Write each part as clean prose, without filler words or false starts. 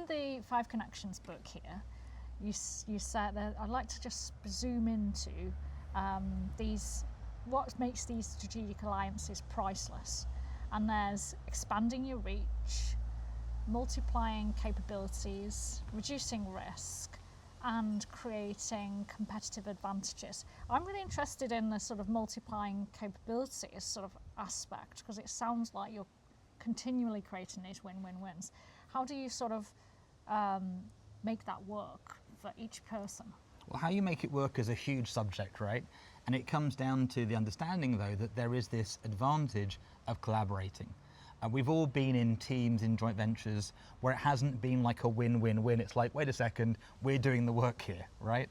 the Five Connections book here, you said that I'd like to just zoom into what makes these strategic alliances priceless. And there's expanding your reach, multiplying capabilities, reducing risk, and creating competitive advantages. I'm really interested in the sort of multiplying capabilities sort of aspect, because it sounds like you're continually creating these win-win-wins. How do you sort of make that work for each person? Well, how you make it work is a huge subject, right? And it comes down to the understanding, though, that there is this advantage of collaborating. We've all been in teams, in joint ventures, where it hasn't been like a win-win-win. It's like, wait a second, we're doing the work here, right?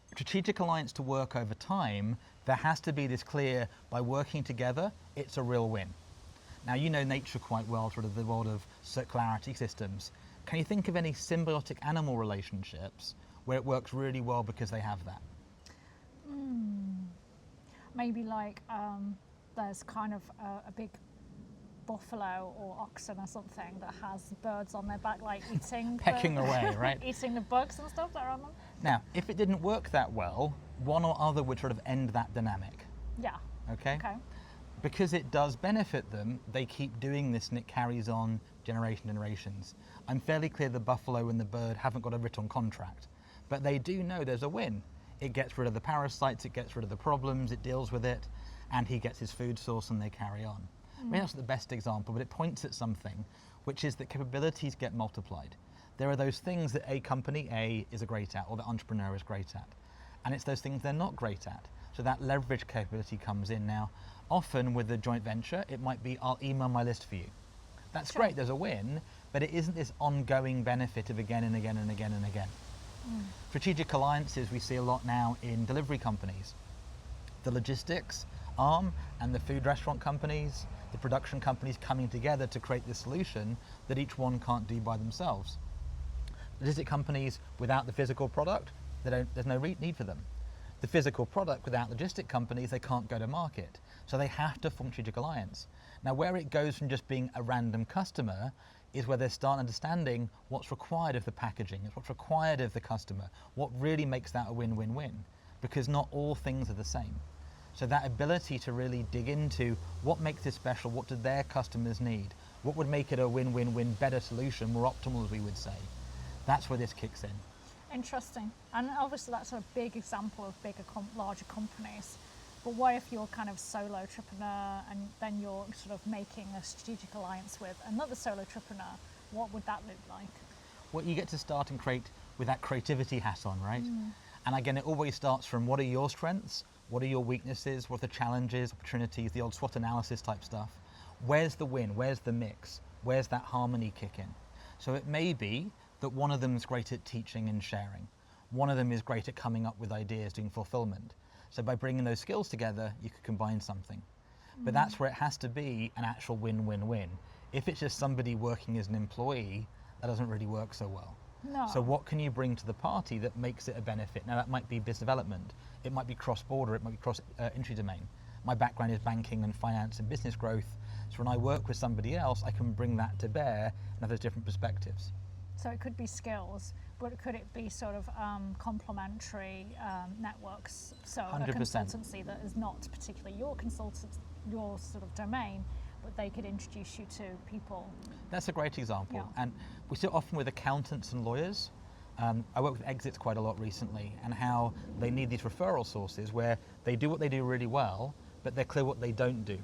Strategic alliance to work over time, there has to be this clear, by working together, it's a real win. Now, you know nature quite well, sort of the world of circularity systems. Can you think of any symbiotic animal relationships where it works really well because they have that? Maybe like there's kind of a big buffalo or oxen or something that has birds on their back, like eating Pecking away, right? eating the bugs and stuff that are on them. Now, if it didn't work that well, one or other would sort of end that dynamic. Yeah. Okay? Okay. Because it does benefit them, they keep doing this and it carries on generations. I'm fairly clear the buffalo and the bird haven't got a written contract, but they do know there's a win. It gets rid of the parasites, it gets rid of the problems, it deals with it, and he gets his food source and they carry on. Maybe that's the best example, but it points at something, which is that capabilities get multiplied. There are those things that a company A is great at, or the entrepreneur is great at, and it's those things they're not great at. So that leverage capability comes in now. Often with a joint venture, it might be, I'll email my list for you. That's great, there's a win, but it isn't this ongoing benefit of again and again and again and again. Strategic alliances we see a lot now in delivery companies. The logistics arm and the food restaurant companies, the production companies coming together to create this solution that each one can't do by themselves. Logistic companies without the physical product, there's no need for them. The physical product without logistic companies, they can't go to market. So they have to form strategic alliance. Now where it goes from just being a random customer is where they start understanding what's required of the packaging, what's required of the customer, what really makes that a win-win-win, because not all things are the same. So that ability to really dig into what makes this special, what do their customers need, what would make it a win-win-win, better solution, more optimal as we would say, that's where this kicks in. Interesting. And obviously that's a big example of larger companies. But what if you're kind of solo entrepreneur and then you're sort of making a strategic alliance with another solo entrepreneur? What would that look like? Well, you get to start and create with that creativity hat on, right? And again, it always starts from what are your strengths? What are your weaknesses? What are the challenges, opportunities, the old SWOT analysis type stuff? Where's the win? Where's the mix? Where's that harmony kick in? So it may be that one of them is great at teaching and sharing. One of them is great at coming up with ideas, doing fulfillment. So by bringing those skills together, you could combine something. But that's where it has to be an actual win-win-win. If it's just somebody working as an employee, that doesn't really work so well. No. So what can you bring to the party that makes it a benefit? Now that might be business development, it might be cross-border, it might be cross-entry domain. My background is banking and finance and business growth, so when I work with somebody else, I can bring that to bear and have those different perspectives. So it could be skills, but could it be sort of complementary networks? So 100%. A consultancy that is not particularly your sort of domain, but they could introduce you to people. That's a great example. Yeah. And we see it often with accountants and lawyers. I work with exits quite a lot recently, and how they need these referral sources where they do what they do really well, but they're clear what they don't do.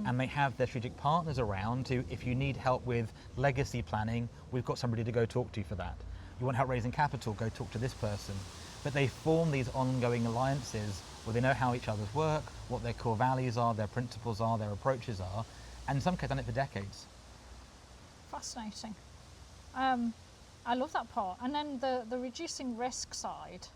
And they have their strategic partners around to, if you need help with legacy planning, we've got somebody to go talk to for that. You want help raising capital, go talk to this person. But they form these ongoing alliances where they know how each other's work, what their core values are, their principles are, their approaches are, and in some cases done it for decades. Fascinating. I love that part. And then the reducing risk side,